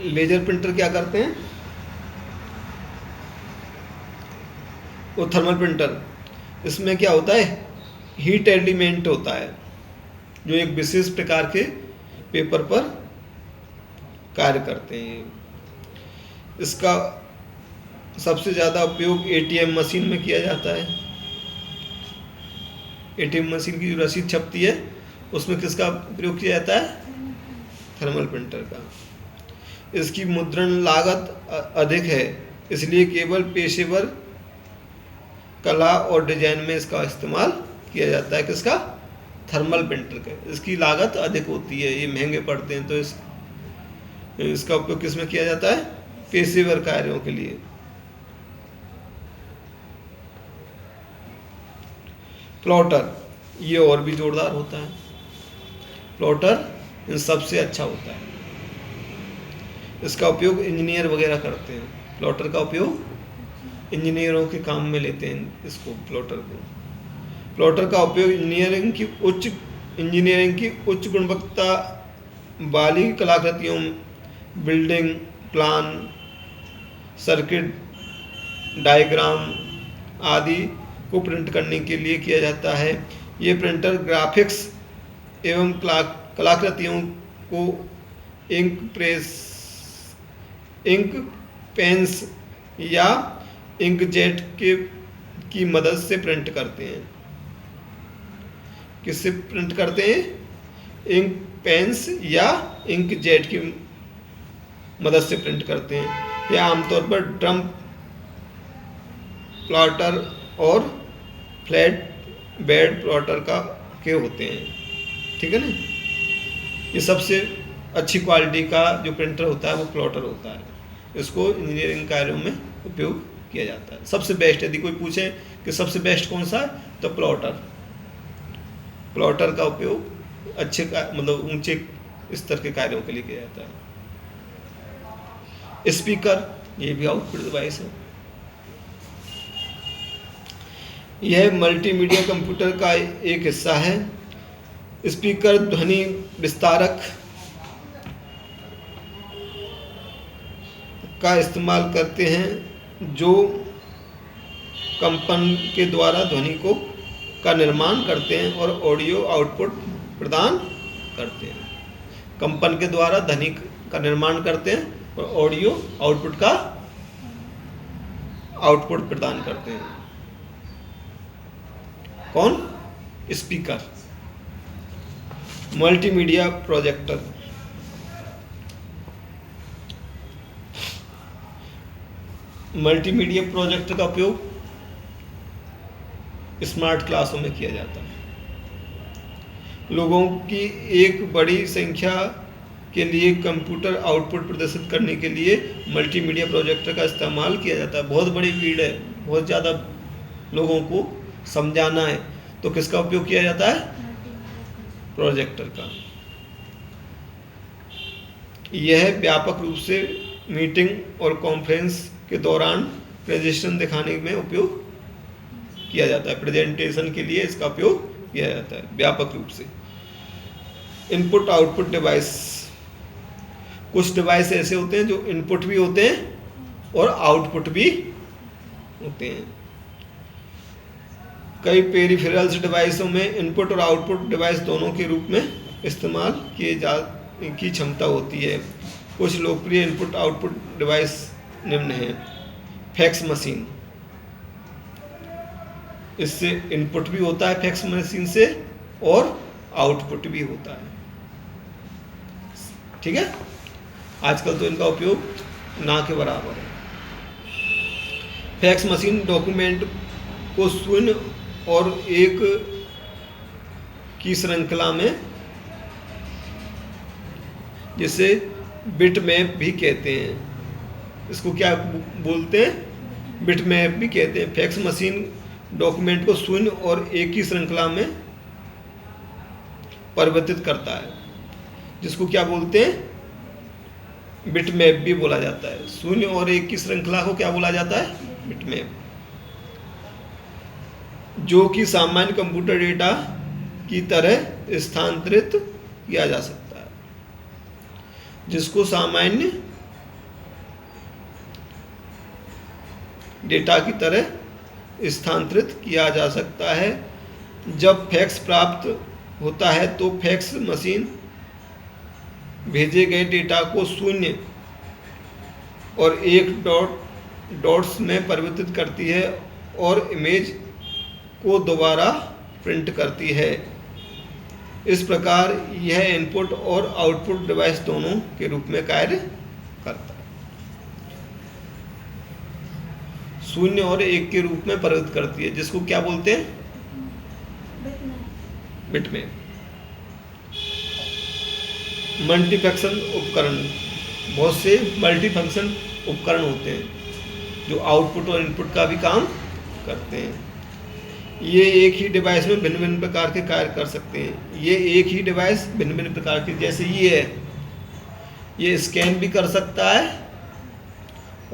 Laser printer क्या करते हैं, वो थर्मल प्रिंटर, इसमें क्या होता है, हीट एलिमेंट होता है जो एक विशेष प्रकार के पेपर पर कार्य करते हैं। इसका सबसे ज़्यादा उपयोग एटीएम मशीन में किया जाता है। एटीएम मशीन की जो रसीद छपती है उसमें किसका प्रयोग किया जाता है, थर्मल प्रिंटर का। इसकी मुद्रण लागत अधिक है, इसलिए केवल पेशेवर कला और डिजाइन में इसका इस्तेमाल किया जाता है। किसका, थर्मल प्रिंटर का। इसकी लागत अधिक होती है, ये महंगे पड़ते हैं, तो इसका उपयोग किसमें किया जाता है, पेशेवर कार्यों के लिए। प्लॉटर, ये और भी जोरदार होता है। प्लॉटर इन सबसे अच्छा होता है। इसका उपयोग इंजीनियर वगैरह करते हैं। प्लॉटर का उपयोग इंजीनियरों के काम में लेते हैं इसको, प्लॉटर को। प्लॉटर का उपयोग इंजीनियरिंग की उच्च गुणवत्ता वाली कलाकृतियों, बिल्डिंग प्लान, सर्किट डायग्राम आदि को प्रिंट करने के लिए किया जाता है। ये प्रिंटर ग्राफिक्स एवं कलाकृतियों को इंक पेंस या इंकजेट की मदद से प्रिंट करते हैं। किससे प्रिंट करते हैं, इंक पेंस या इंकजेट की मदद से प्रिंट करते हैं। यह आमतौर पर ड्रम प्लॉटर और फ्लैट बेड प्लॉटर के होते हैं। ठीक है ना। ये सबसे अच्छी क्वालिटी का जो प्रिंटर होता है वो प्लॉटर होता है। इसको इंजीनियरिंग कार्यों में उपयोग किया जाता है। सबसे बेस्ट, यदि कोई पूछे कि सबसे बेस्ट कौन सा है, तो प्लॉटर का उपयोग अच्छे मतलब ऊंचे स्तर के कार्यों के लिए किया जाता है। स्पीकर, ये भी आउटपुट डिवाइस है। यह मल्टीमीडिया कंप्यूटर का एक हिस्सा है। स्पीकर ध्वनि विस्तारक का इस्तेमाल करते हैं जो कंपन के द्वारा ध्वनि का निर्माण करते हैं और ऑडियो आउटपुट प्रदान करते हैं। कंपन के द्वारा ध्वनि का निर्माण करते हैं और ऑडियो आउटपुट प्रदान करते हैं। कौन, speaker. Multimedia projector, multimedia projector का उपयोग स्मार्ट क्लासों में किया जाता है। लोगों की एक बड़ी संख्या के लिए कंप्यूटर आउटपुट प्रदर्शित करने के लिए मल्टीमीडिया प्रोजेक्टर का इस्तेमाल किया जाता है। बहुत बड़ी भीड़ है, बहुत ज़्यादा लोगों को समझाना है, तो किसका उपयोग किया जाता है, प्रोजेक्टर का। यह व्यापक रूप से मीटिंग और कॉन्फ्रेंस के दौरान प्रेजेंटेशन दिखाने में उपयोग किया जाता है। प्रेजेंटेशन के लिए इसका उपयोग किया जाता है व्यापक रूप से। इनपुट आउटपुट डिवाइस, कुछ डिवाइस ऐसे होते हैं जो इनपुट भी होते हैं और आउटपुट भी होते हैं। कई पेरिफेरल्स डिवाइसों में इनपुट और आउटपुट डिवाइस दोनों के रूप में इस्तेमाल की क्षमता होती है। कुछ लोकप्रिय इनपुट आउटपुट डिवाइस निम्न हैं। फैक्स मशीन, इससे इनपुट भी होता है फैक्स मशीन से और आउटपुट भी होता है। ठीक है। आजकल तो इनका उपयोग ना के बराबर है। फैक्स मशीन डॉक्यूमेंट को शून्य और एक की श्रृंखला में, जिसे बिट मैप भी कहते हैं, इसको क्या बोलते हैं, बिट मैप भी कहते हैं। फैक्स मशीन डॉक्यूमेंट को शून्य और एक की श्रृंखला में परिवर्तित करता है, जिसको क्या बोलते हैं, बिट मैप भी बोला जाता है। शून्य और एक की श्रृंखला को क्या बोला जाता है, बिट मैप, जो कि सामान्य कंप्यूटर डेटा की तरह स्थानांतरित किया जा सकता है, जिसको सामान्य डेटा की तरह स्थानांतरित किया जा सकता है। जब फैक्स प्राप्त होता है तो फैक्स मशीन भेजे गए डेटा को शून्य और एक डॉट्स में परिवर्तित करती है और इमेज को दोबारा प्रिंट करती है। इस प्रकार यह इनपुट और आउटपुट डिवाइस दोनों के रूप में कार्य करता है। शून्य और एक के रूप में परिवर्तित करती है, जिसको क्या बोलते हैं? बिट में। मल्टीफंक्शन उपकरण, बहुत से मल्टीफंक्शन उपकरण होते हैं जो आउटपुट और इनपुट का भी काम करते हैं। ये एक ही डिवाइस में भिन्न भिन्न प्रकार के कार्य कर सकते हैं। ये एक ही डिवाइस भिन्न भिन्न प्रकार के, जैसे ये है, ये स्कैन भी कर सकता है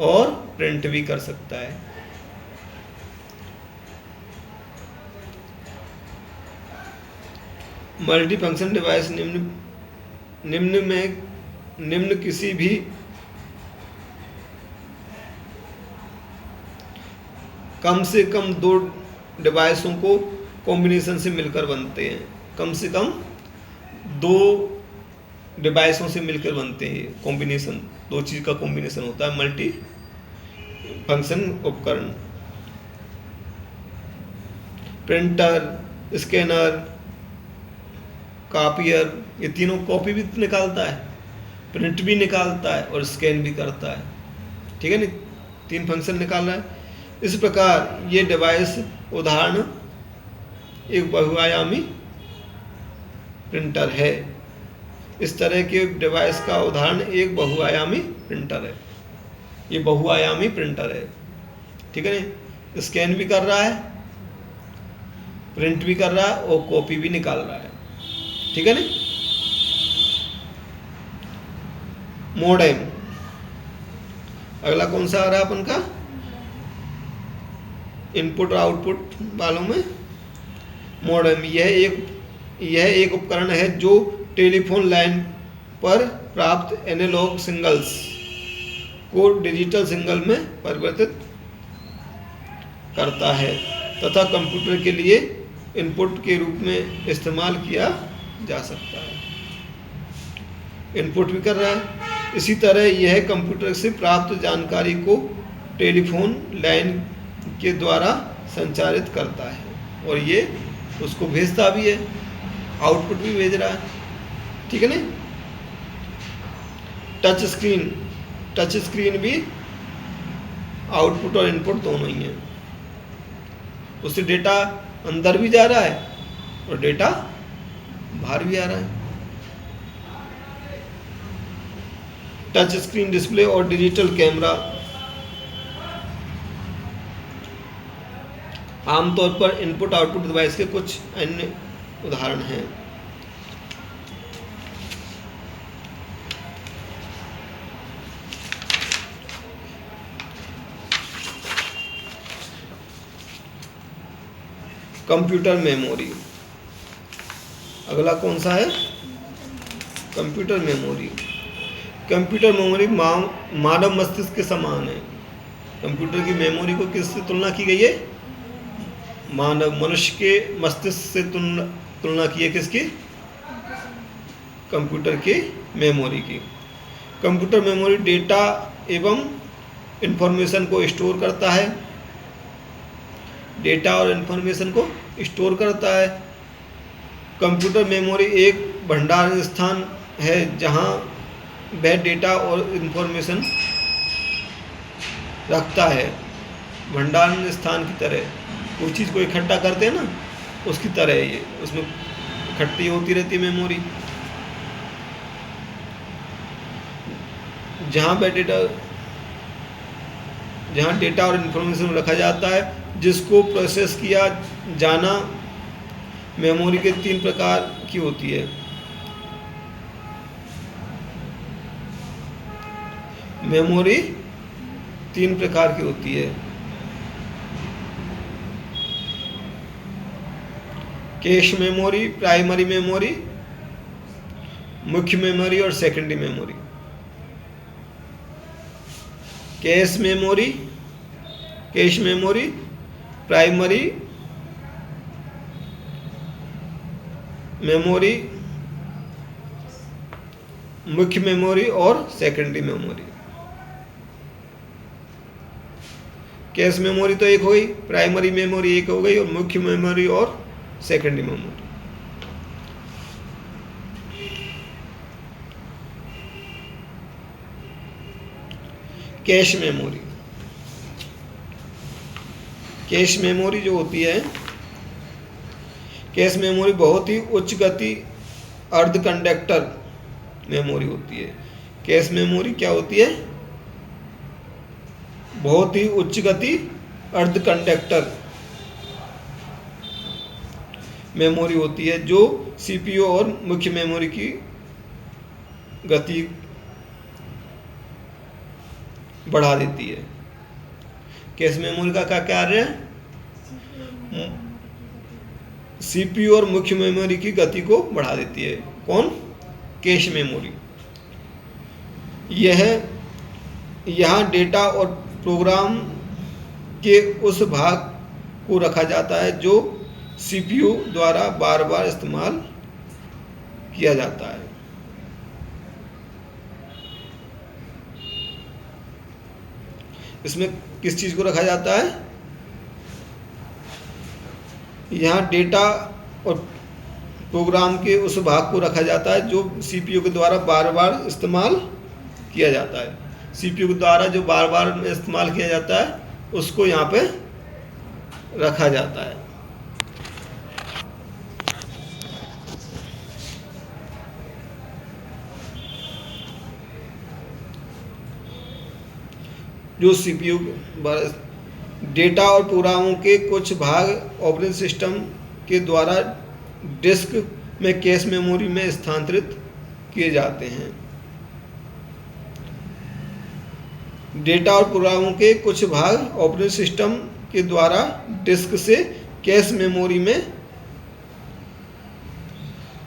और प्रिंट भी कर सकता है। मल्टीफंक्शन डिवाइस निम्न किसी भी कम से कम दो डिवाइसों को कॉम्बिनेशन से मिलकर बनते हैं। कम से कम दो डिवाइसों से मिलकर बनते हैं। कॉम्बिनेशन, दो चीज़ का कॉम्बिनेशन होता है मल्टी फंक्शन उपकरण। प्रिंटर, स्कैनर, कॉपियर, ये तीनों कॉपी भी निकालता है, प्रिंट भी निकालता है और स्कैन भी करता है। ठीक है ना, तीन फंक्शन निकाल रहा है। इस प्रकार ये डिवाइस उदाहरण एक बहुआयामी प्रिंटर है। इस तरह के डिवाइस का उदाहरण एक बहुआयामी प्रिंटर है। ये बहुआयामी प्रिंटर है। ठीक है ना, स्कैन भी कर रहा है, प्रिंट भी कर रहा है और कॉपी भी निकाल रहा है। ठीक है ना। मोडेम, अगला कौन सा आ रहा है अपन का? इनपुट और आउटपुट वालों में मोडेम। यह एक उपकरण है जो टेलीफोन लाइन पर प्राप्त एनालॉग सिग्नल्स को डिजिटल सिग्नल में परिवर्तित करता है तथा कंप्यूटर के लिए इनपुट के रूप में इस्तेमाल किया जा सकता है। इनपुट भी कर रहा है। इसी तरह यह कंप्यूटर से प्राप्त जानकारी को टेलीफोन लाइन के द्वारा संचारित करता है और ये उसको भेजता भी है, आउटपुट भी भेज रहा है। ठीक है ना। टच स्क्रीन भी आउटपुट और इनपुट दोनों ही है। उससे डेटा अंदर भी जा रहा है और डेटा बाहर भी आ रहा है। टच स्क्रीन डिस्प्ले और डिजिटल कैमरा आमतौर पर इनपुट आउटपुट डिवाइस के कुछ अन्य उदाहरण हैं। कंप्यूटर मेमोरी, अगला कौन सा है? Computer memory. कंप्यूटर मेमोरी मानव मस्तिष्क के समान है। कंप्यूटर की मेमोरी को किससे तुलना की गई है? मनुष्य के मस्तिष्क से तुलना की है। किसकी? कंप्यूटर की मेमोरी की। कंप्यूटर मेमोरी डेटा एवं इंफॉर्मेशन को स्टोर करता है। डेटा और इंफॉर्मेशन को स्टोर करता है। कंप्यूटर मेमोरी एक भंडारण स्थान है जहां वह डेटा और इंफॉर्मेशन रखता है। भंडारण स्थान की तरह, कोई चीज़ को इकट्ठा करते हैं ना, उसकी तरह है ये। उसमें इकट्ठी होती रहती है मेमोरी, जहाँ डेटा और इंफॉर्मेशन रखा जाता है, जिसको प्रोसेस किया जाना मेमोरी के 3 प्रकार की होती है। मेमोरी 3 प्रकार की होती है। कैश मेमोरी, प्राइमरी मेमोरी, मुख्य मेमोरी और secondary memory. Cache memory cache memory, primary memory, मुख्य मेमोरी और सेकेंडरी मेमोरी। कैश मेमोरी तो एक हो गई, प्राइमरी मेमोरी एक हो गई, और मुख्य मेमोरी और secondary memory. Cache memory, cache memory जो होती है, कैश मेमोरी बहुत ही उच्च गति अर्ध कंडक्टर मेमोरी होती है। कैश मेमोरी क्या होती है? बहुत ही उच्च गति अर्ध कंडक्टर मेमोरी होती है, जो सीपीयू और मुख्य मेमोरी की गति बढ़ा देती है। कैश मेमोरी का क्या कार्य है? सीपीयू और मुख्य मेमोरी की गति को बढ़ा देती है। कौन? Cache memory. यहाँ डेटा और प्रोग्राम के उस भाग को रखा जाता है जो सीपीयू द्वारा बार बार इस्तेमाल किया जाता है। इसमें किस चीज को रखा जाता है? यहाँ डेटा और प्रोग्राम के उस भाग को रखा जाता है जो सीपीयू के द्वारा बार बार इस्तेमाल किया जाता है। सीपीयू के द्वारा जो बार बार इस्तेमाल किया जाता है उसको यहाँ पे रखा जाता है। जो सीपीयू डेटा और प्रोग्रामों के कुछ भाग ऑपरेटिंग सिस्टम के द्वारा डिस्क में कैश मेमोरी में स्थानांतरित किए जाते हैं। डेटा और प्रोग्रामों के कुछ भाग ऑपरेटिंग सिस्टम के द्वारा डिस्क से कैश मेमोरी में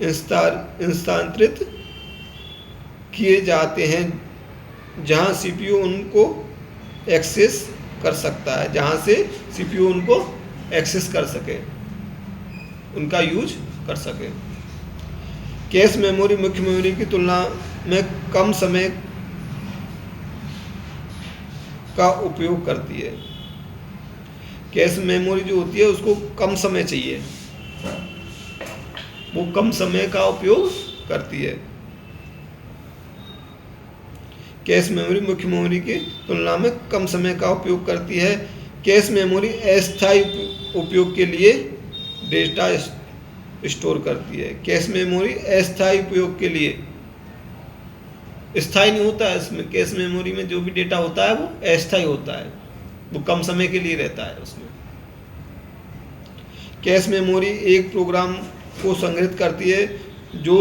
स्थानांतरित किए जाते हैं, जहां सीपीयू उनको एक्सेस कर सकता है, जहां से सीपीयू उनको एक्सेस कर सके, उनका यूज कर सके। कैश मेमोरी मुख्य मेमोरी की तुलना में कम समय का उपयोग करती है। कैश मेमोरी जो होती है उसको कम समय चाहिए, वो कम समय का उपयोग करती है। कैश मेमोरी मुख्य मेमोरी की तुलना में कम समय का उपयोग करती है। कैश मेमोरी अस्थायी उपयोग के लिए डेटा स्टोर करती है। कैश मेमोरी अस्थायी उपयोग के लिए, स्थायी नहीं होता है इसमें। कैश मेमोरी में जो भी डेटा होता है वो अस्थायी होता है, वो कम समय के लिए रहता है उसमें। कैश मेमोरी एक प्रोग्राम को संग्रहित करती है जो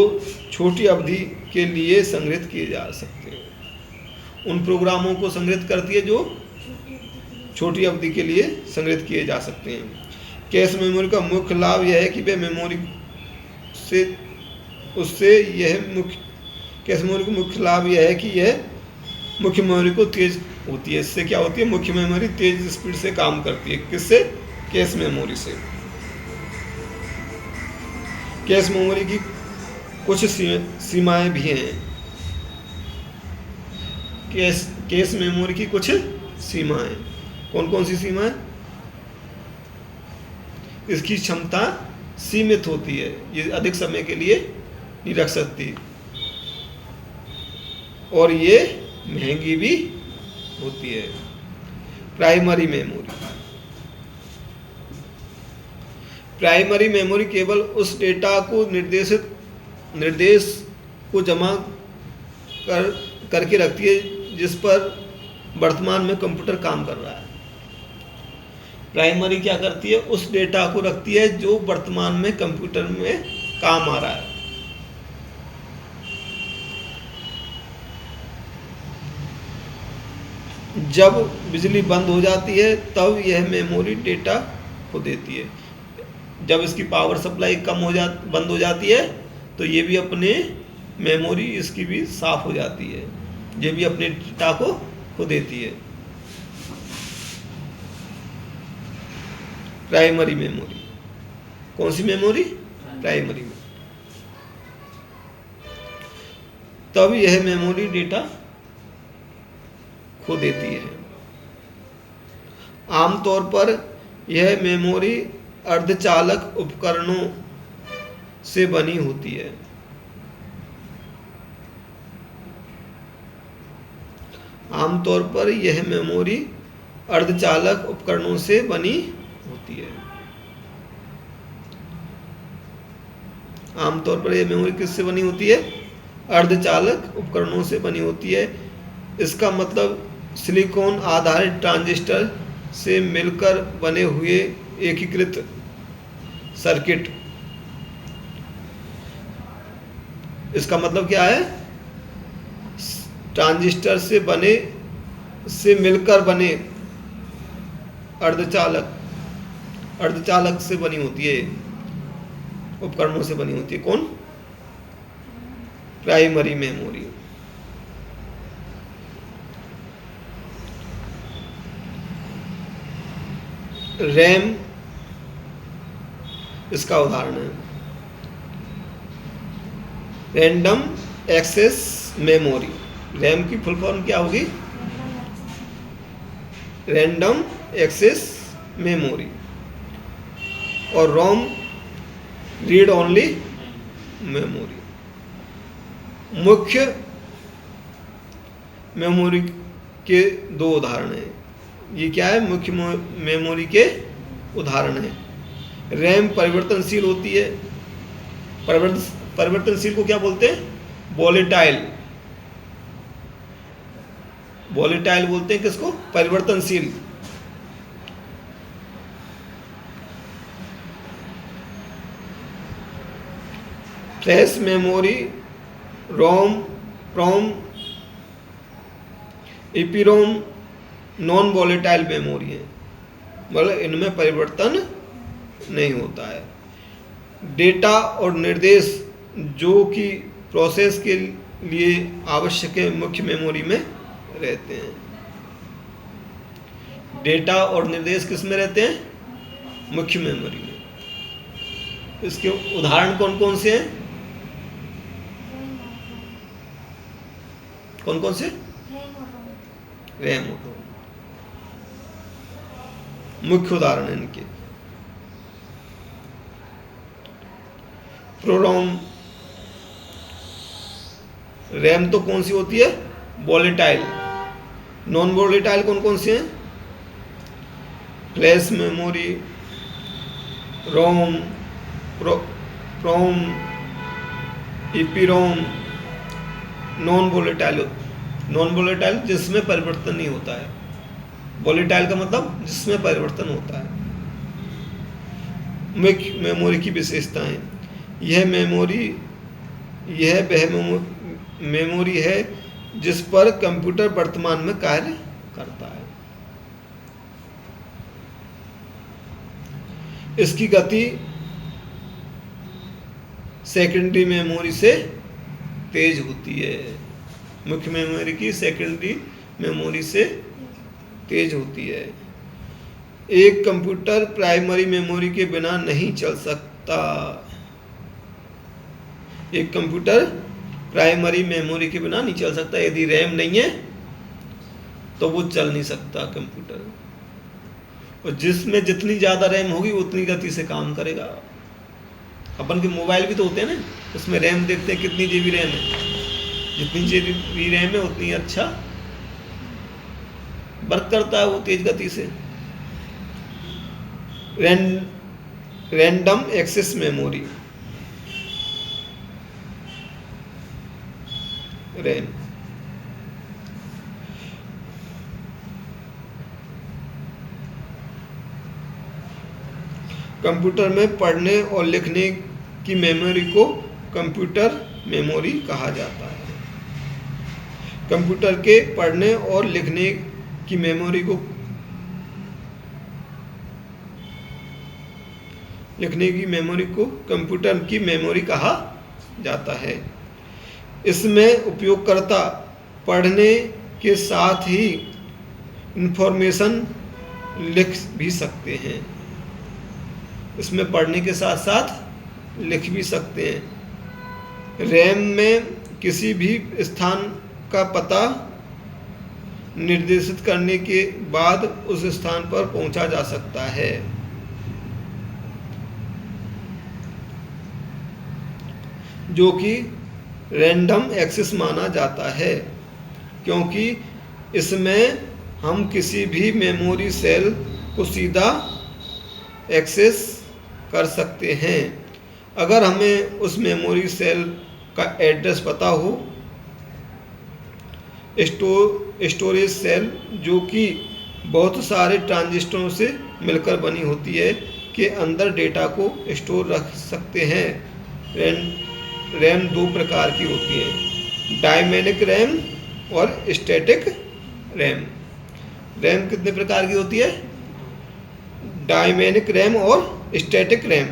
छोटी अवधि के लिए संग्रहित किए जा सकते हैं। उन प्रोग्रामों को संग्रहित करती है जो छोटी अवधि के लिए संग्रहित किए जा सकते हैं। कैश मेमोरी का मुख्य लाभ यह है कि वह मेमोरी से कैश मेमोरी का मुख्य लाभ यह है कि यह मुख्य मेमोरी को तेज होती है। इससे क्या होती है? मुख्य मेमोरी तेज स्पीड से काम करती है। किससे? कैश मेमोरी से। कैश मेमोरी की कुछ सीमाएं भी हैं। कैश मेमोरी की कुछ सीमाएं, कौन कौन सी सीमाएं? इसकी क्षमता सीमित होती है, ये अधिक समय के लिए नहीं रख सकती, और ये महंगी भी होती है। प्राइमरी मेमोरी, प्राइमरी मेमोरी केवल उस डेटा को निर्देश को जमा करके रखती है जिस पर वर्तमान में कंप्यूटर काम कर रहा है। प्राइमरी क्या करती है? उस डेटा को रखती है जो वर्तमान में कंप्यूटर में काम आ रहा है। जब बिजली बंद हो जाती है तब यह मेमोरी डेटा खो देती है। जब इसकी पावर सप्लाई बंद हो जाती है तो ये भी अपने मेमोरी इसकी भी साफ हो जाती है, ये भी अपने डेटा को खो देती है। Primary memory. कौन सी मेमोरी? Primary memory. तब यह मेमोरी डेटा खो देती है। आमतौर पर यह मेमोरी अर्धचालक उपकरणों से बनी होती है। आमतौर पर यह मेमोरी अर्धचालक उपकरणों से बनी होती है। आमतौर पर यह मेमोरी किससे बनी होती है? अर्धचालक उपकरणों से बनी होती है। इसका मतलब सिलिकॉन आधारित ट्रांजिस्टर से मिलकर बने हुए एकीकृत सर्किट। इसका मतलब क्या है? ट्रांजिस्टर से मिलकर बने अर्धचालक से बनी होती है, उपकरणों से बनी होती है। कौन? Primary memory. रैम इसका उदाहरण है। Random access memory. रैम की फुल फॉर्म क्या होगी? Random access memory. और रोम रीड ओनली मेमोरी। मुख्य मेमोरी के दो उदाहरण हैं। ये क्या है? मुख्य मेमोरी के उदाहरण हैं। रैम परिवर्तनशील होती है। परिवर्तनशील को क्या बोलते हैं? वोलेटाइल। वोलेटाइल बोलते हैं किसको? परिवर्तनशील। फ्लैश मेमोरी, रोम, प्रोम, ईपीरोम नॉन वोलेटाइल मेमोरी है, मतलब इनमें परिवर्तन नहीं होता है। डेटा और निर्देश जो कि प्रोसेस के लिए आवश्यक है मुख्य मेमोरी में रहते हैं। डेटा और निर्देश किस में रहते हैं? मुख्य मेमोरी में। इसके उदाहरण कौन कौन से हैं? कौन कौन से? रैम और रोम मुख्य उदाहरण हैं इनके। प्रोरोम। रैम तो कौन सी होती है? वोलेटाइल। नॉन वोलेटाइल कौन कौन से हैं? फ्लैश मेमोरी, रोम, प्रोम, ईपीरोम। नॉन वोलेटाइल जिसमें परिवर्तन नहीं होता है। वोलेटाइल का मतलब जिसमें परिवर्तन होता है। मुख्य मेमोरी की विशेषताएं। यह वह मेमोरी है जिस पर कंप्यूटर वर्तमान में कार्य करता है। इसकी गति सेकेंडरी मेमोरी से तेज होती है। मुख्य मेमोरी की सेकेंडरी मेमोरी से तेज होती है। एक कंप्यूटर प्राइमरी मेमोरी के बिना नहीं चल सकता। एक कंप्यूटर प्राइमरी मेमोरी के बिना नहीं चल सकता। यदि रैम नहीं है तो वो चल नहीं सकता कंप्यूटर। और जिसमें जितनी ज़्यादा रैम होगी उतनी गति से काम करेगा। अपन के मोबाइल भी तो होते हैं ना, उसमें रैम देखते हैं कितनी जीबी रैम है। जितनी जीबी रैम है उतनी अच्छा वर्क करता है वो तेज गति से। Random access memory, RAM. Computer में पढ़ने और लिखने की मेमोरी को कंप्यूटर मेमोरी कहा जाता है। कंप्यूटर के पढ़ने और लिखने की मेमोरी को कंप्यूटर की मेमोरी कहा जाता है। इसमें उपयोगकर्ता पढ़ने के साथ ही इंफॉर्मेशन लिख भी सकते हैं। इसमें पढ़ने के साथ साथ लिख भी सकते हैं। रैम में किसी भी स्थान का पता निर्देशित करने के बाद उस स्थान पर पहुंचा जा सकता है। जो कि रैंडम एक्सेस माना जाता है, क्योंकि इसमें हम किसी भी मेमोरी सेल को सीधा एक्सेस कर सकते हैं। अगर हमें उस मेमोरी सेल का एड्रेस पता हो, स्टोरेज सेल जो कि बहुत सारे ट्रांजिस्टरों से मिलकर बनी होती है के अंदर डेटा को स्टोर रख सकते हैं। रैम दो प्रकार की होती है, डायनेमिक रैम और स्टैटिक रैम। रैम कितने प्रकार की होती है? डायनेमिक रैम और स्टैटिक रैम।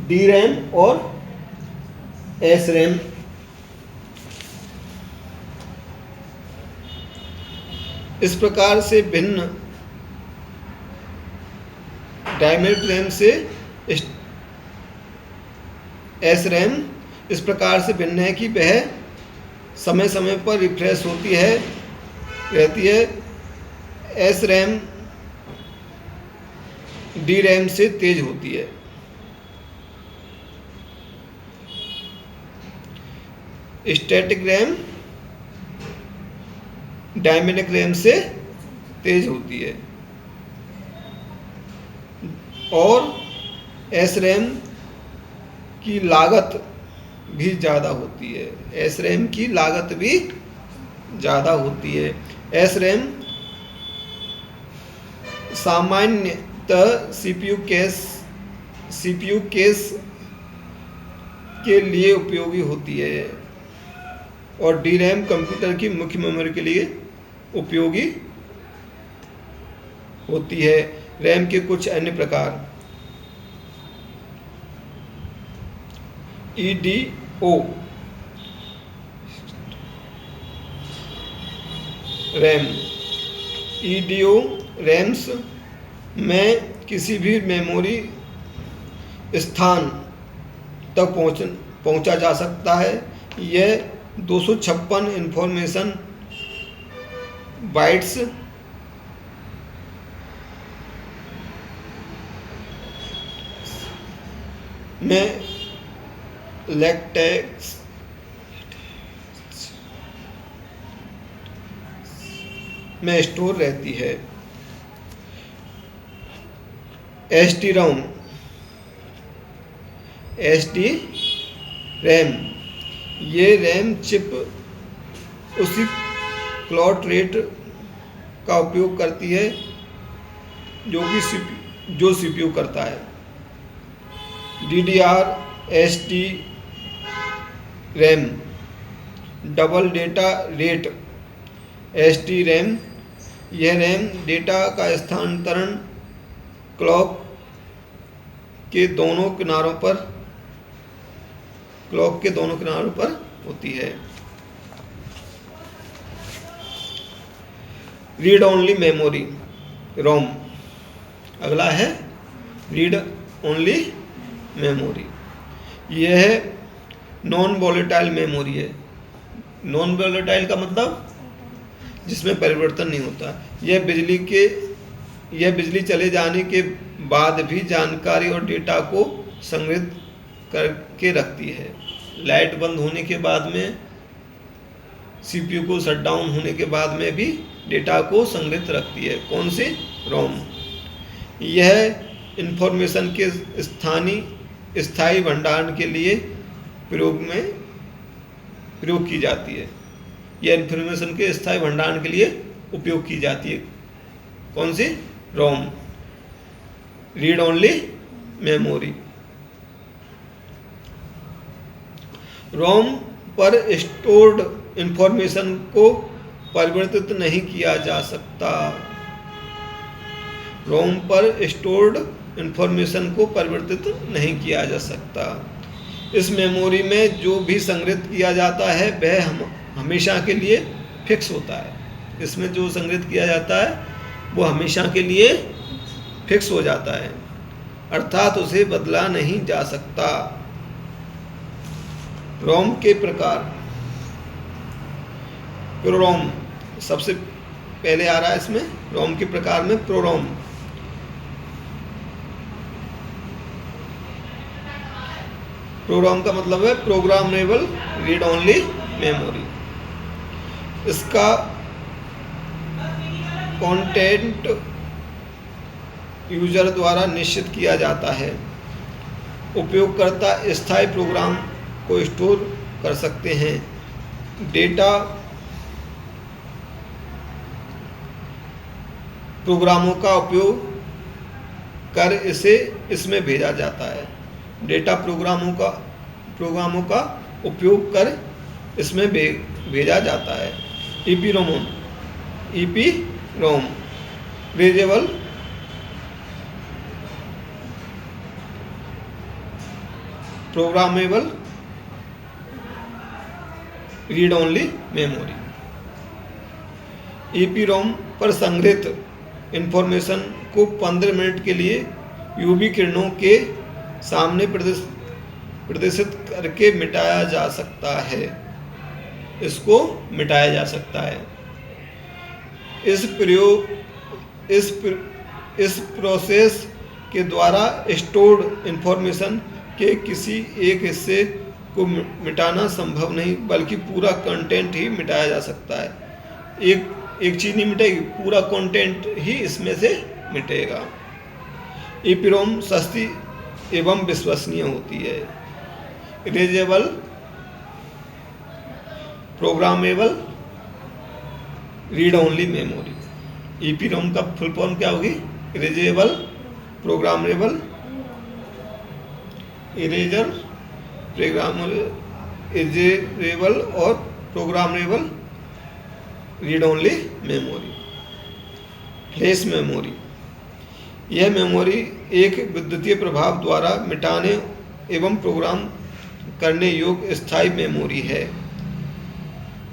डी रैम और एस रैम। इस प्रकार से भिन्न डायनेमिक रैम से एस रैम इस प्रकार से भिन्न है कि वह समय समय पर रिफ्रेश होती है रहती है। एस रैम डी रैम से तेज होती है। स्टैटिक रैम डायनेमिक रैम से तेज होती है और एस रैम की लागत भी ज़्यादा होती है। एस रैम की लागत भी ज़्यादा होती है। एस रैम सामान्यतः सीपीयू केस के लिए उपयोगी होती है और डी रैम कंप्यूटर की मुख्य मेमोरी के लिए उपयोगी होती है। रैम के कुछ अन्य प्रकार, ईडीओ रैम। ईडीओ रैम्स में किसी भी मेमोरी स्थान तक पहुंचा जा सकता है। यह 256 इंफॉर्मेशन बाइट्स में लैटेक्स में स्टोर रहती है। एसडी रैम, ये रैम चिप उसी क्लॉक रेट का उपयोग करती है जो सीपीयू करता है। DDR SD RAM, double data rate SD RAM. यह रैम डेटा का स्थानांतरण क्लॉक के दोनों किनारों पर होती है। रीड ओनली मेमोरी रोम। अगला है रीड ओनली मेमोरी। यह नॉन वॉलेटाइल मेमोरी है। नॉन वॉलेटाइल का मतलब जिसमें परिवर्तन नहीं होता। यह बिजली चले जाने के बाद भी जानकारी और डेटा को संग्रहित करके रखती है। लाइट बंद होने के बाद में, सीपीयू को शट डाउन होने के बाद में भी डेटा को संग्रहित रखती है। कौन सी? रोम। यह इंफॉर्मेशन के स्थायी भंडारण के लिए प्रयोग की जाती है। यह इंफॉर्मेशन के स्थायी भंडारण के लिए उपयोग की जाती है। कौन सी? रोम, रीड ओनली मेमोरी। रोम पर स्टोर्ड इंफॉर्मेशन को परिवर्तित नहीं किया जा सकता। रोम पर स्टोर्ड इंफॉर्मेशन को परिवर्तित नहीं किया जा सकता। इस मेमोरी में जो भी संग्रहित किया जाता है वह हमेशा के लिए फिक्स होता है। इसमें जो संग्रहित किया जाता है वो हमेशा के लिए फिक्स हो जाता है, अर्थात उसे बदला नहीं जा सकता। रोम के प्रकार, प्रोरोम सबसे पहले आ रहा है इसमें। रोम के प्रकार में प्रोरोम, प्रोरोम का मतलब है प्रोग्रामेबल रीड ओनली मेमोरी। इसका कंटेंट यूजर द्वारा निश्चित किया जाता है। उपयोगकर्ता स्थायी प्रोग्राम को स्टोर कर सकते हैं। डेटा प्रोग्रामों का उपयोग कर इसे इसमें भेजा जाता है। डेटा प्रोग्रामों का उपयोग कर इसमें भेजा जाता है। EPROM variable programmable read only memory. EPROM पर संग्रहित इंफॉर्मेशन को 15 मिनट के लिए यूवी किरणों के सामने प्रदर्शित करके मिटाया जा सकता है। इसको मिटाया जा सकता है। इस प्रोसेस के द्वारा स्टोर्ड इंफॉर्मेशन के किसी एक हिस्से को मिटाना संभव नहीं, बल्कि पूरा कंटेंट ही मिटाया जा सकता है। एक चीज नहीं मिटेगी, पूरा कंटेंट ही इसमें से मिटेगा। ईपीरोम सस्ती एवं विश्वसनीय होती है। Erasable programmable read only memory. EPROM का फुल फॉर्म क्या होगी? इरेजेबल प्रोग्रामेबल इरेजेबल और programmable read only memory. Flash memory, यह मेमोरी एक विद्युतीय प्रभाव द्वारा मिटाने एवं प्रोग्राम करने योग्य स्थायी मेमोरी है।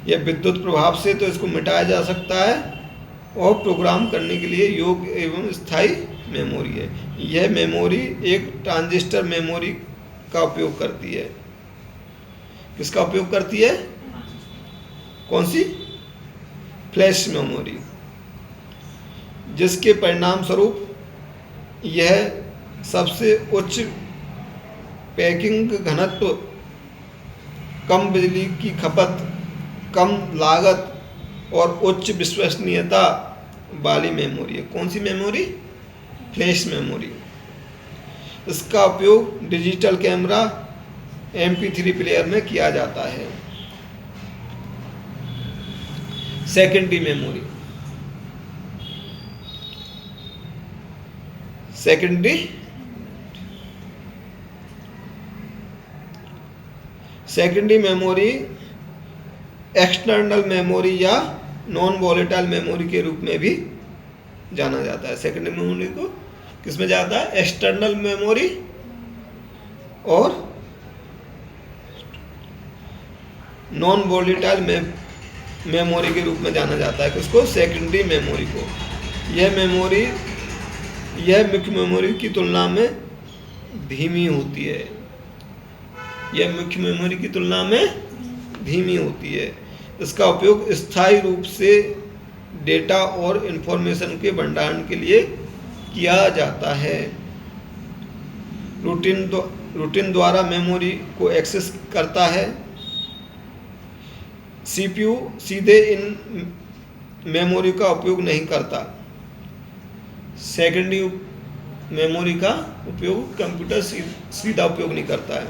यह विद्युत प्रभाव से तो इसको मिटाया जा सकता है और प्रोग्राम करने के लिए योग्य एवं स्थायी मेमोरी है। यह मेमोरी एक ट्रांजिस्टर मेमोरी का उपयोग करती है। किसका उपयोग करती है? कौन सी? फ्लैश मेमोरी, जिसके परिणाम स्वरूप यह सबसे उच्च पैकिंग घनत्व, कम बिजली की खपत, कम लागत और उच्च विश्वसनीयता वाली मेमोरी है। कौन सी मेमोरी? Flash memory. इसका उपयोग डिजिटल कैमरा, MP3 प्लेयर में किया जाता है। Secondary memory, secondary memory external memory या नॉन वॉलेटाइल मेमोरी के रूप में भी जाना जाता है। सेकेंडरी मेमोरी को किसमें जाता है? एक्सटर्नल मेमोरी और नॉन वॉलेटाइल मेमोरी के रूप में जाना जाता है। किसको? सेकेंडरी मेमोरी को। यह मुख्य मेमोरी की तुलना में धीमी होती है। यह मुख्य मेमोरी की तुलना में धीमी होती है। इसका उपयोग स्थायी रूप से डेटा और इंफॉर्मेशन के भंडारण के लिए किया जाता है। रूटीन द्वारा मेमोरी को एक्सेस करता है। CPU सीधे इन मेमोरी का उपयोग नहीं करता। सेकेंडरी मेमोरी का उपयोग कंप्यूटर सीधा उपयोग नहीं करता है,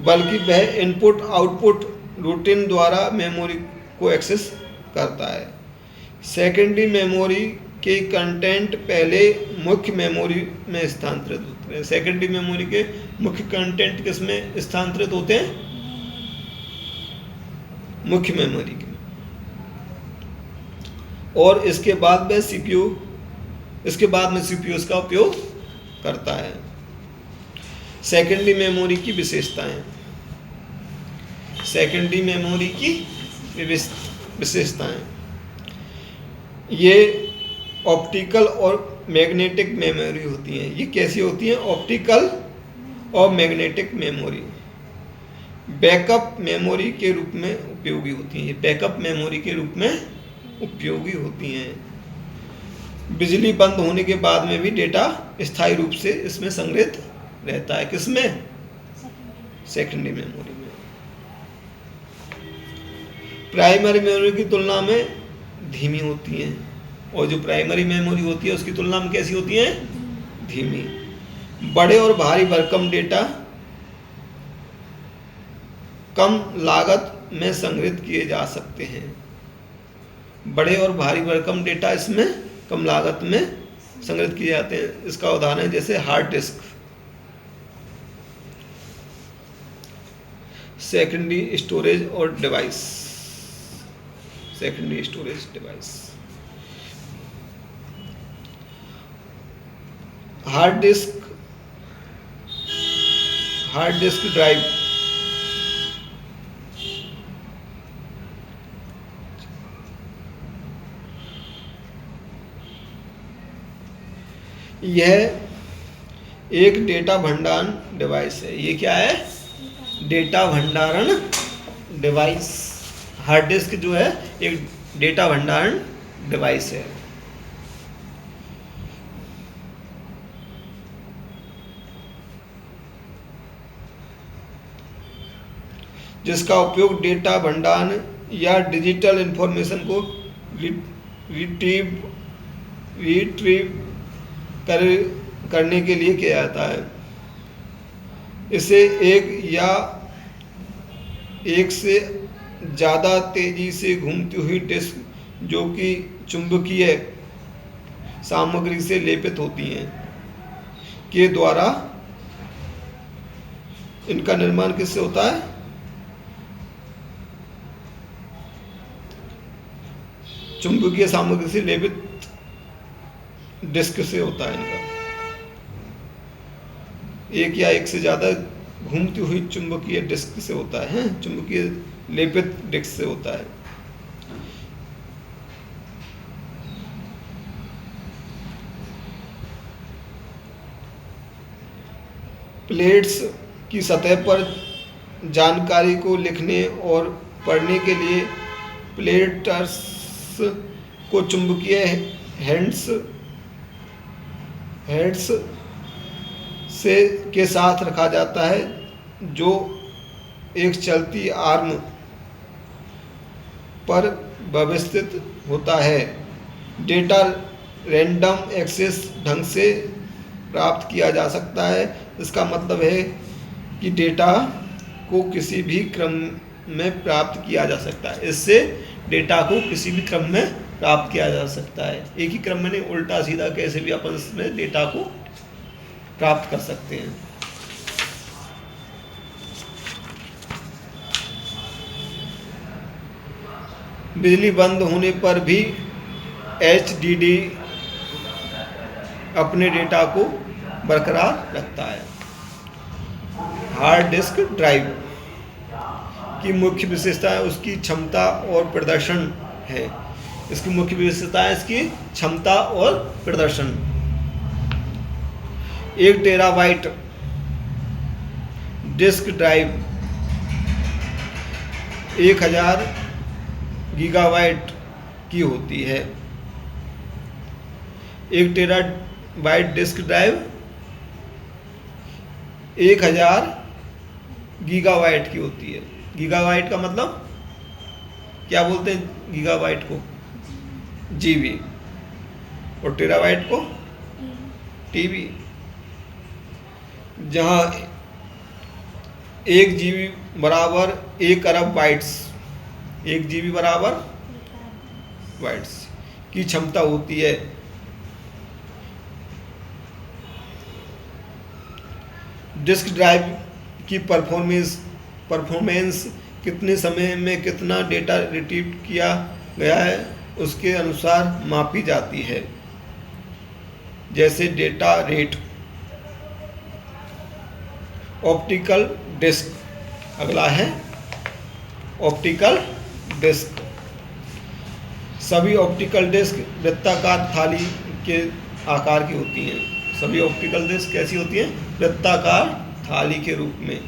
बल्कि वह इनपुट आउटपुट रूटीन द्वारा मेमोरी को एक्सेस करता है। सेकेंडरी मेमोरी के कंटेंट पहले मुख्य मेमोरी में स्थानांतरित होते हैं। सेकेंडरी मेमोरी के मुख्य कंटेंट किस में स्थानांतरित होते हैं? मुख्य मेमोरी के। और इसके बाद में CPU इसका उपयोग करता है। सेकेंडरी मेमोरी की विशेषताएं। सेकेंडरी मेमोरी की विशेषताएं। ये ऑप्टिकल और मैग्नेटिक मेमोरी होती हैं। ये कैसी होती हैं? ऑप्टिकल और मैग्नेटिक मेमोरी बैकअप मेमोरी के रूप में उपयोगी होती हैं। ये बैकअप मेमोरी के रूप में उपयोगी होती हैं। बिजली बंद होने के बाद में भी डेटा स्थायी रूप से इसमें संग्रहित रहता है। किसमें? सेकेंडरी मेमोरी में। प्राइमरी मेमोरी की तुलना में धीमी होती हैं, और जो प्राइमरी मेमोरी होती है उसकी तुलना में कैसी होती है? धीमी। बड़े और भारी भरकम डेटा कम लागत में संग्रहित किए जा सकते हैं। बड़े और भारी भरकम डेटा इसमें कम लागत में संग्रहित किए जाते हैं। इसका उदाहरण है जैसे हार्ड डिस्क। सेकेंडरी स्टोरेज और device. Secondary storage device, hard disk drive, यह एक डेटा भंडारण डिवाइस है। ये क्या है? डेटा भंडारण डिवाइस। हार्ड डिस्क जो है एक डेटा भंडारण डिवाइस है। जिसका उपयोग डेटा भंडारण या डिजिटल इंफॉर्मेशन को रिट्रीव करने के लिए किया जाता है। इसे एक से ज़्यादा तेजी से घूमती हुई डिस्क जो कि चुंबकीय सामग्री से लेपित होती हैं के द्वारा, इनका निर्माण किससे होता है? चुंबकीय सामग्री से लेपित डिस्क से होता है इनका। एक या एक से ज़्यादा घूमती हुई चुंबकीय डिस्क से होता है, चुंबकीय लेपित डिस्क से होता है। प्लेट्स की सतह पर जानकारी को लिखने और पढ़ने के लिए प्लेटर्स को चुंबकीय हेड्स के साथ रखा जाता है, जो एक चलती आर्म पर व्यवस्थित होता है। डेटा रैंडम एक्सेस ढंग से प्राप्त किया जा सकता है। इसका मतलब है कि डेटा को किसी भी क्रम में प्राप्त किया जा सकता है। इससे डेटा को किसी भी क्रम में प्राप्त किया जा सकता है। एक ही क्रम में नहीं, उल्टा सीधा कैसे भी अपन इसमें डेटा को प्राप्त कर सकते हैं। बिजली बंद होने पर भी HDD अपने डेटा को बरकरार रखता है। हार्ड डिस्क ड्राइव की मुख्य विशेषता है उसकी क्षमता और प्रदर्शन है। इसकी मुख्य विशेषता है इसकी क्षमता और प्रदर्शन। 1 टेराबाइट डिस्क ड्राइव 1000 गीगाबाइट की होती है। 1 टेराबाइट डिस्क ड्राइव 1000 गीगाबाइट की होती है। गीगाबाइट का मतलब क्या बोलते हैं? गीगाबाइट को जीबी और टेराबाइट को टीबी। जहां 1 जीबी बराबर 1 अरब बाइट्स, 1 जीबी बराबर बाइट्स की क्षमता होती है। डिस्क ड्राइव की परफॉर्मेंस कितने समय में कितना डेटा रिट्रीव किया गया है उसके अनुसार मापी जाती है, जैसे डेटा रेट। ऑप्टिकल डिस्क, अगला है ऑप्टिकल डिस्क। सभी ऑप्टिकल डिस्क वृत्ताकार थाली के आकार की होती हैं। सभी ऑप्टिकल डिस्क कैसी होती हैं? वृत्ताकार थाली के रूप में।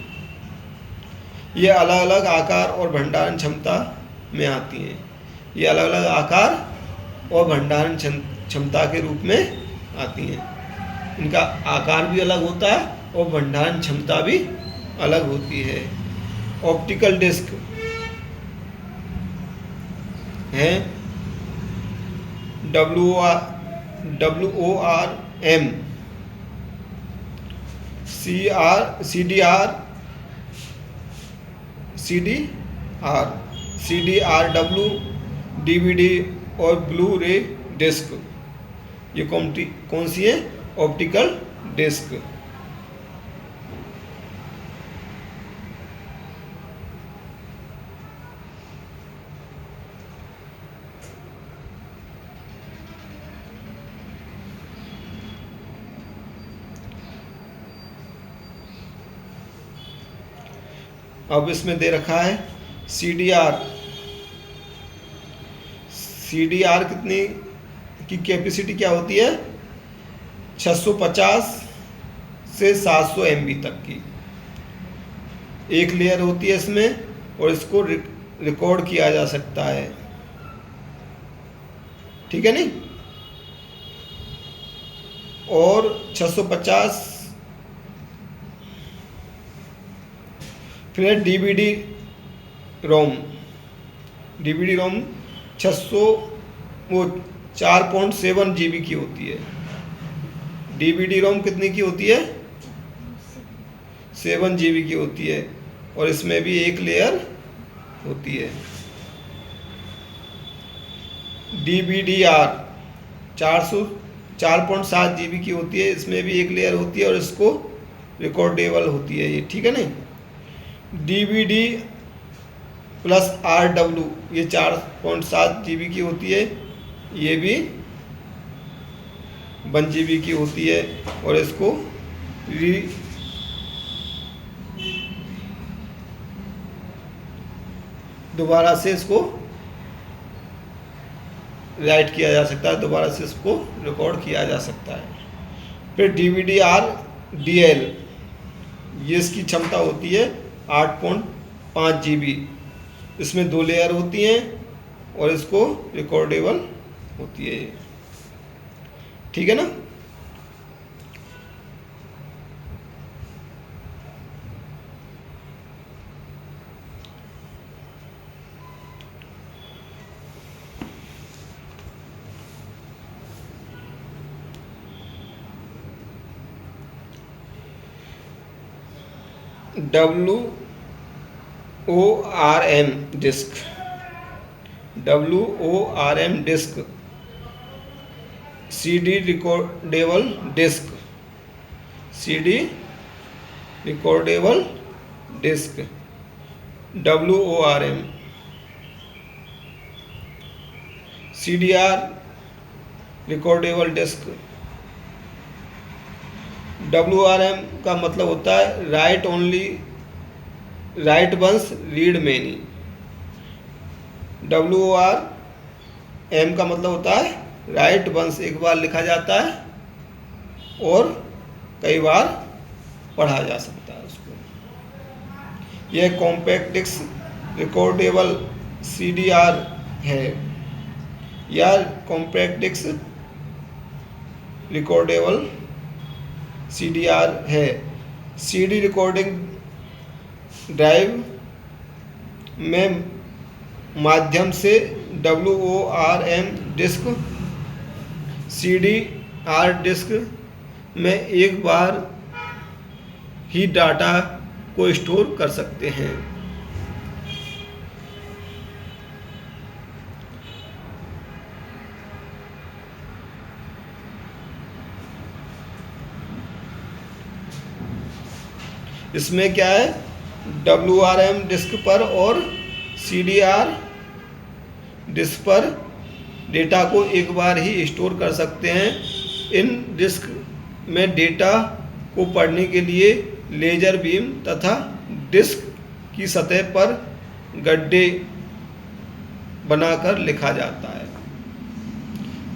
ये अलग अलग आकार और भंडारण क्षमता में आती हैं। ये अलग अलग आकार और भंडारण क्षमता के रूप में आती हैं। इनका आकार भी अलग होता है और भंडारण क्षमता भी अलग होती है। ऑप्टिकल डिस्क है WORM, CDRW, DVD और ब्लू रे डिस्क। ये कौन सी है? Optical disc. अब इसमें दे रखा है CDR कितनी की कैपेसिटी क्या होती है? 650 से 700 MB तक की एक लेयर होती है इसमें, और इसको रिकॉर्ड किया जा सकता है। ठीक है नहीं? और 650 फिर DVD रोम 4.7 GB की होती है। DVD रोम कितनी की होती है? 7 GB की होती है, और इसमें भी एक लेयर होती है। DVDR 4.7 GB की होती है, इसमें भी एक लेयर होती है और इसको रिकॉर्डेबल होती है ये। ठीक है नहीं? DVD प्लस RW ये 4.7 GB की होती है, ये भी 1 GB की होती है, और इसको दोबारा से इसको राइट किया जा सकता है, दोबारा से इसको रिकॉर्ड किया जा सकता है। फिर DVDR-DL ये इसकी क्षमता होती है 8.5 GB। इसमें 2 लेयर होती हैं और इसको रिकॉर्डेबल होती है। ठीक है ना? WORM disc, WORM disc, CD recordable disc, CD recordable disc, WORM। CDR recordable disc. WRM का मतलब होता है write only, write once, read many. WORM का मतलब होता है राइट वंस, एक बार लिखा जाता है और कई बार पढ़ा जा सकता है उसको। यह कॉम्पैक्ट डिस्क रिकॉर्डेबल CDR है, या कॉम्पैक्ट डिस्क रिकॉर्डेबल CDR है। CD रिकॉर्डिंग ड्राइव में माध्यम से WORM disc CD hard disk में एक बार ही डाटा को स्टोर कर सकते हैं। इसमें क्या है? WRM डिस्क पर और CDR डिस्क पर डेटा को एक बार ही स्टोर कर सकते हैं। इन डिस्क में डेटा को पढ़ने के लिए लेजर बीम तथा डिस्क की सतह पर गड्ढे बनाकर लिखा जाता है।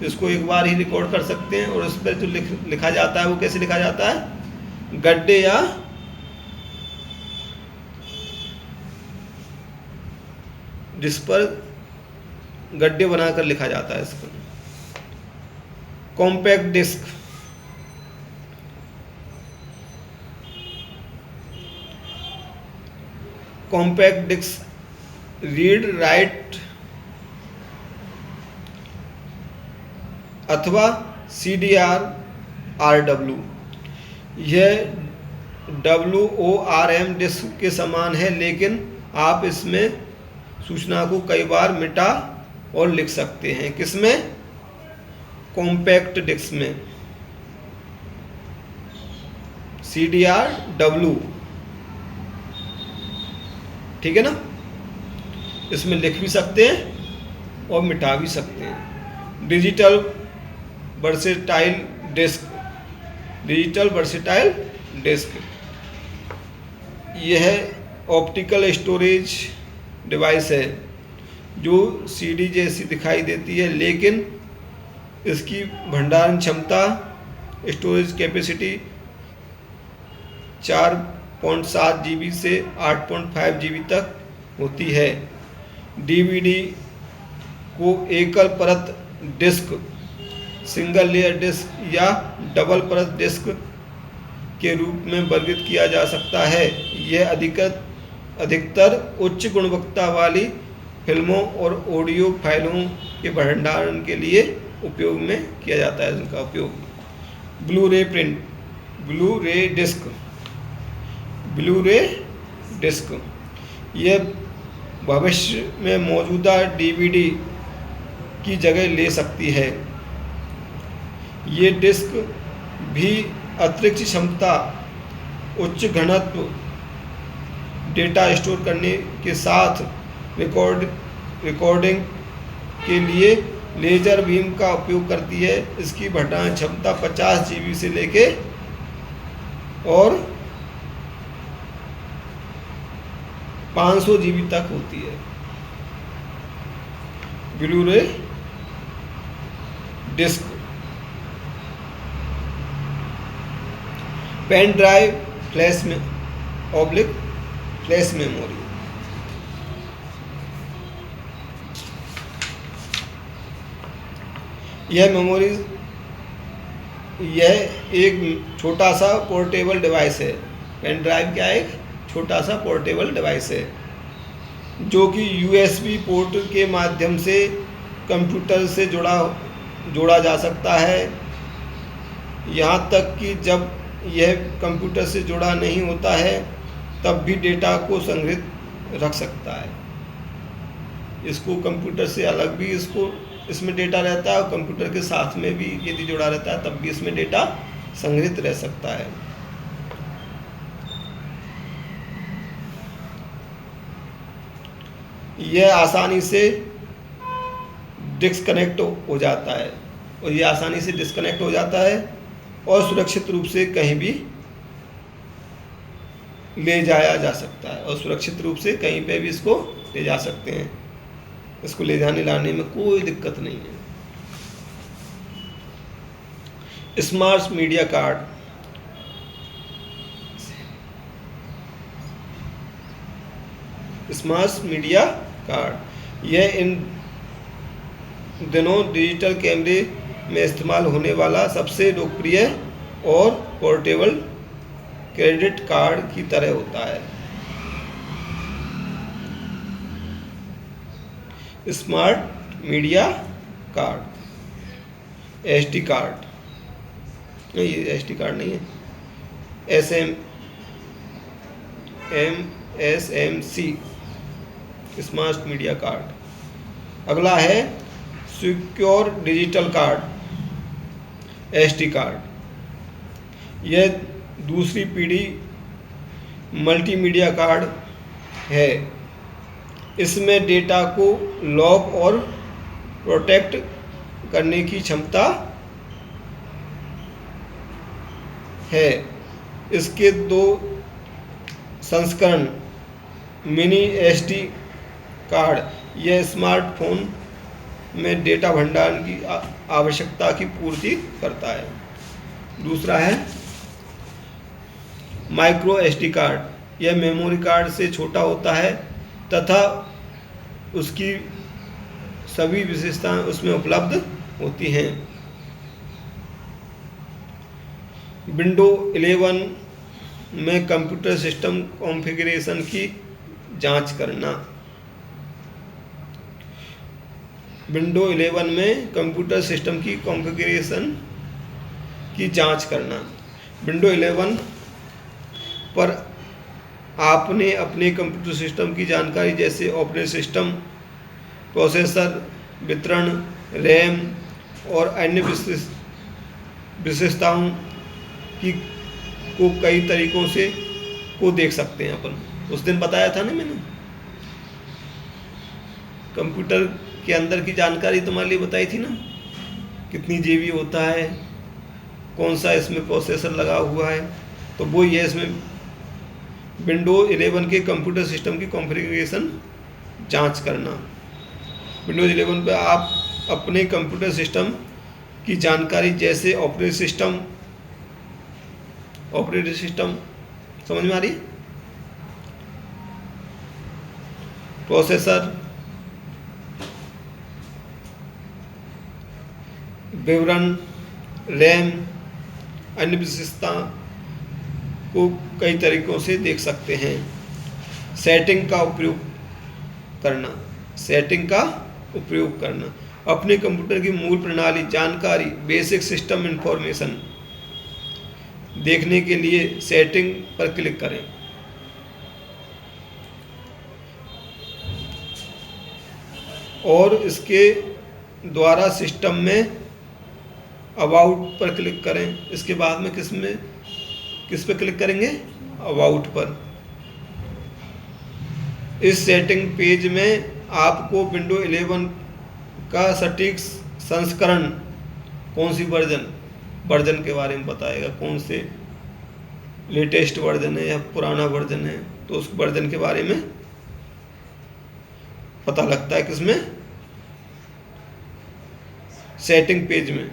इसको एक बार ही रिकॉर्ड कर सकते हैं, और उस पर जो लिखा जाता है वो कैसे लिखा जाता है, गड्ढे या जिस पर गड्ढे बनाकर लिखा जाता है इसको। Compact disc, compact disc read write अथवा CDR-RW, यह WORM डिस्क के समान है, लेकिन आप इसमें सूचना को कई बार मिटा और लिख सकते हैं। किसमें, कॉम्पैक्ट डिस्क में, CDR-W, ठीक है ना। इसमें लिख भी सकते हैं और मिटा भी सकते हैं। Digital versatile disc, digital versatile disc, यह ऑप्टिकल स्टोरेज डिवाइस है जो CD जैसी दिखाई देती है, लेकिन इसकी भंडारण क्षमता, स्टोरेज कैपेसिटी 4.7 GB से 8.5 GB तक होती है। DVD को एकल परत डिस्क, सिंगल लेयर डिस्क या डबल परत डिस्क के रूप में वर्गीकृत किया जा सकता है। यह अधिकतर उच्च गुणवत्ता वाली फिल्मों और ऑडियो फाइलों के भंडारण के लिए उपयोग में किया जाता है। इनका उपयोग Blu ray print, Blu ray disc, Blu ray disc, यह भविष्य में मौजूदा DVD की जगह ले सकती है। ये डिस्क भी अतिरिक्त क्षमता, उच्च घनत्व डेटा स्टोर करने के साथ रिकॉर्डिंग के लिए लेजर बीम का उपयोग करती है। इसकी भंडारण क्षमता 50 GB से लेके और 500 GB तक होती है। Blu ray disc, pen drive, flash में फ्लैश मेमोरी, यह मेमोरी, यह एक छोटा सा पोर्टेबल डिवाइस है। पेन ड्राइव क्या है, एक छोटा सा पोर्टेबल डिवाइस है जो कि USB पोर्ट के माध्यम से कंप्यूटर से जोड़ा जा सकता है। यहाँ तक कि जब यह कंप्यूटर से जुड़ा नहीं होता है तब भी डेटा को संग्रहित रख सकता है। इसको कंप्यूटर से अलग भी इसमें डेटा रहता है, और कंप्यूटर के साथ में भी यदि जुड़ा रहता है तब भी इसमें डेटा संग्रहित रह सकता है। यह आसानी से डिस्कनेक्ट हो जाता है, और यह आसानी से डिस्कनेक्ट हो जाता है और सुरक्षित रूप से कहीं भी ले जाया जा सकता है, और सुरक्षित रूप से कहीं पे भी इसको ले जा सकते हैं। इसको ले जाने लाने में कोई दिक्कत नहीं है। Smart media card, smart media card, यह इन दिनों डिजिटल कैमरे में इस्तेमाल होने वाला सबसे लोकप्रिय और पोर्टेबल क्रेडिट कार्ड की तरह होता है। Smart media card, SD card नहीं, ये SD कार्ड नहीं है, SMC, स्मार्ट मीडिया कार्ड। अगला है secure digital card, SD card. यह दूसरी पीढ़ी मल्टीमीडिया कार्ड है। इसमें डेटा को लॉक और प्रोटेक्ट करने की क्षमता है। इसके दो संस्करण मिनी SD कार्ड, यह स्मार्टफोन में डेटा भंडारण की आवश्यकता की पूर्ति करता है। दूसरा है माइक्रो एसडी कार्ड। यह मेमोरी कार्ड से छोटा होता है तथा उसकी सभी विशेषताएं उसमें उपलब्ध होती हैं। विंडो 11 में कंप्यूटर सिस्टम कॉन्फ़िगरेशन की जांच करना। विंडो 11 में कंप्यूटर सिस्टम की कॉन्फ़िगरेशन की जांच करना। विंडो 11 पर आपने अपने कंप्यूटर सिस्टम की जानकारी जैसे ऑपरेटिंग सिस्टम, प्रोसेसर, वितरण, रैम और अन्य विशेषताओं की को कई तरीकों से को देख सकते हैं। अपन उस दिन बताया था ना मैंने, कंप्यूटर के अंदर की जानकारी तुम्हारे लिए बताई थी ना, कितनी जीबी होता है, कौन सा इसमें प्रोसेसर लगा हुआ है। तो वो ये इसमें विंडो 11 के कंप्यूटर सिस्टम की कॉन्फ़िगरेशन जांच करना। विंडोज 11 पर आप अपने कंप्यूटर सिस्टम की जानकारी जैसे ऑपरेटिंग सिस्टम समझ में आ रही है, प्रोसेसर, विवरण, रैम, अन्य विशेषता को कई तरीकों से देख सकते हैं। सेटिंग का उपयोग करना। अपने कंप्यूटर की मूल प्रणाली जानकारी, बेसिक सिस्टम इंफॉर्मेशन देखने के लिए सेटिंग पर क्लिक करें। और इसके द्वारा सिस्टम में अबाउट पर क्लिक करें। इसके बाद में किस पे क्लिक करेंगे? अबाउट पर। इस सेटिंग पेज में आपको विंडो 11 का सटीक संस्करण, कौन सी वर्जन के बारे में बताएगा, कौन से लेटेस्ट वर्जन है या पुराना वर्जन है, तो उस वर्जन के बारे में पता लगता है किसमें? सेटिंग पेज में।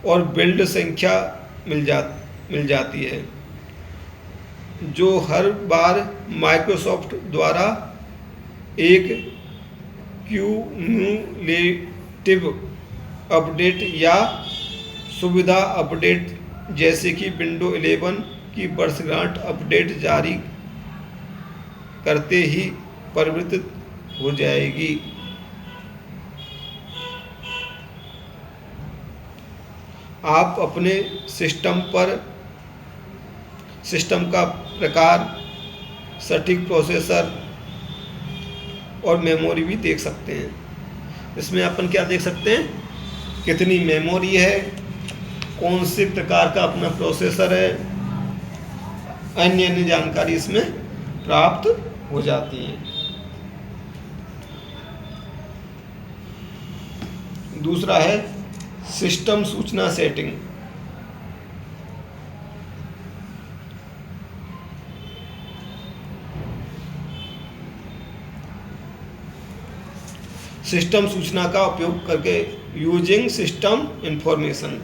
और बिल्ड संख्या मिल जाती है, जो हर बार माइक्रोसॉफ्ट द्वारा एक क्यूमुलेटिव अपडेट या सुविधा अपडेट जैसे कि विंडो 11 की वर्षगांठ अपडेट जारी करते ही परिवर्तित हो जाएगी। आप अपने सिस्टम का प्रकार, सटीक प्रोसेसर और मेमोरी भी देख सकते हैं। इसमें अपन क्या देख सकते हैं? कितनी मेमोरी है, कौन से प्रकार का अपना प्रोसेसर है, अन्य जानकारी इसमें प्राप्त हो जाती है। दूसरा है सिस्टम सूचना सेटिंग। सिस्टम सूचना का उपयोग करके using system information.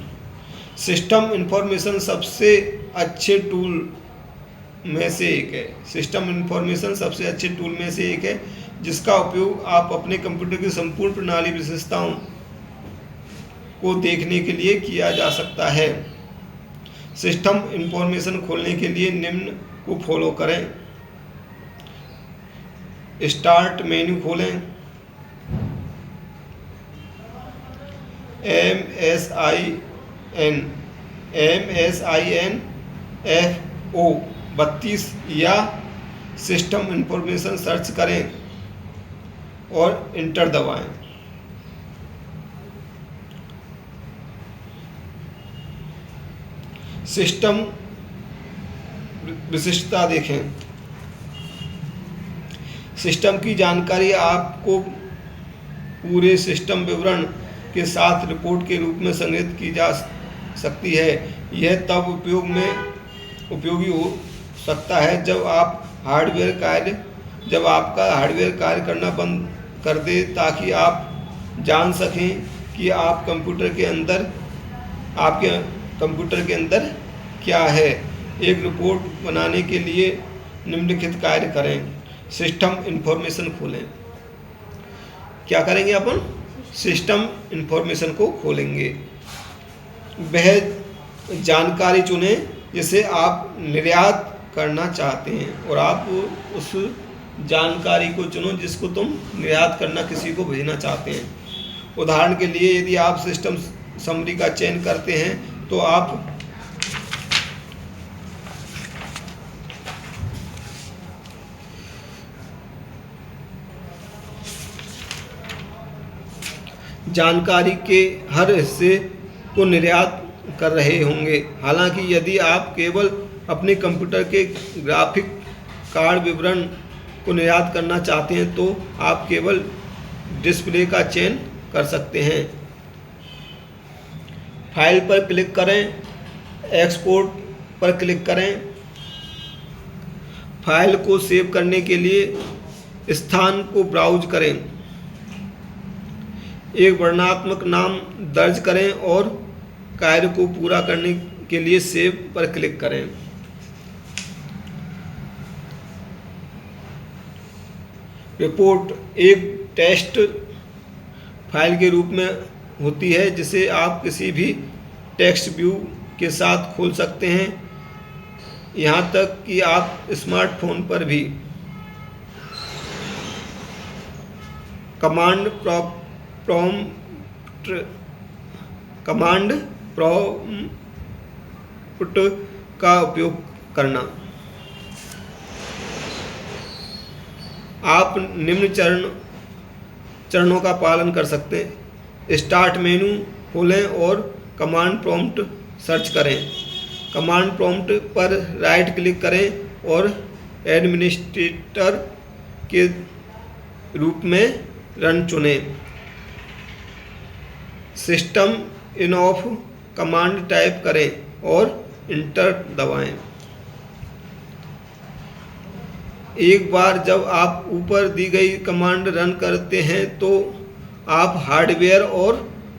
System information सबसे अच्छे टूल में से एक है। सिस्टम इंफॉर्मेशन सबसे अच्छे टूल में से एक है जिसका उपयोग आप अपने कंप्यूटर की संपूर्ण प्रणाली विशेषताओं को देखने के लिए किया जा सकता है। सिस्टम इंफॉर्मेशन खोलने के लिए निम्न को फॉलो करें। स्टार्ट मेन्यू खोलें, MSIN F032 या सिस्टम इंफॉर्मेशन सर्च करें और इंटर दबाएं। सिस्टम विशिष्टता देखें। सिस्टम की जानकारी आपको पूरे सिस्टम विवरण के साथ रिपोर्ट के रूप में संग्रहित की जा सकती है। यह तब उपयोगी हो सकता है जब आपका हार्डवेयर कार्य करना बंद कर दे, ताकि आप जान सकें कि आपके कंप्यूटर के अंदर क्या है। एक रिपोर्ट बनाने के लिए निम्नलिखित कार्य करें। सिस्टम इंफॉर्मेशन खोलें। क्या करेंगे अपन? सिस्टम इंफॉर्मेशन को खोलेंगे। वह जानकारी चुनें जिसे आप निर्यात करना चाहते हैं, और आप उस जानकारी को चुनो जिसको तुम निर्यात करना, किसी को भेजना चाहते हैं। उदाहरण के लिए यदि आप सिस्टम समरी का चयन करते हैं तो आप जानकारी के हर हिस्से को निर्यात कर रहे होंगे। हालांकि यदि आप केवल अपने कंप्यूटर के ग्राफिक कार्ड विवरण को निर्यात करना चाहते हैं तो आप केवल डिस्प्ले का चयन कर सकते हैं। फाइल पर क्लिक करें, एक्सपोर्ट पर क्लिक करें। फाइल को सेव करने के लिए स्थान को ब्राउज करें, एक वर्णनात्मक नाम दर्ज करें और कार्य को पूरा करने के लिए सेव पर क्लिक करें। रिपोर्ट एक टेक्स्ट फाइल के रूप में होती है जिसे आप किसी भी टेक्स्ट व्यू के साथ खोल सकते हैं, यहाँ तक कि आप स्मार्टफोन पर भी। कमांड प्रॉम्प्ट का उपयोग करना। आप निम्न चरणों का पालन कर सकते हैं। स्टार्ट मेनू खोलें और कमांड प्रॉम्प्ट सर्च करें। कमांड प्रॉम्प्ट पर राइट क्लिक करें और एडमिनिस्ट्रेटर के रूप में रन चुनें। System in of command type करें और इंटर दबाएं। एक बार जब आप ऊपर दी गई कमांड रन करते हैं तो आप हार्डवेयर और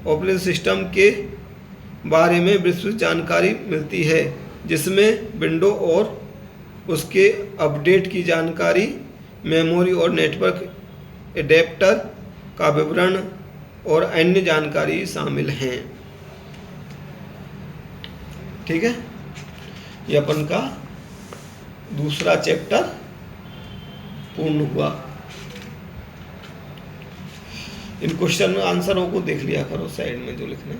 ऑपरेटिंग सिस्टम के बारे में विस्तृत जानकारी मिलती है, जिसमें विंडो और उसके अपडेट की जानकारी, मेमोरी और नेटवर्क एडेप्टर का विवरण और अन्य जानकारी शामिल हैं। ठीक है, ये अपन का दूसरा चैप्टर पूर्ण हुआ। इन क्वेश्चन आंसरों को देख लिया करो साइड में जो लिखने।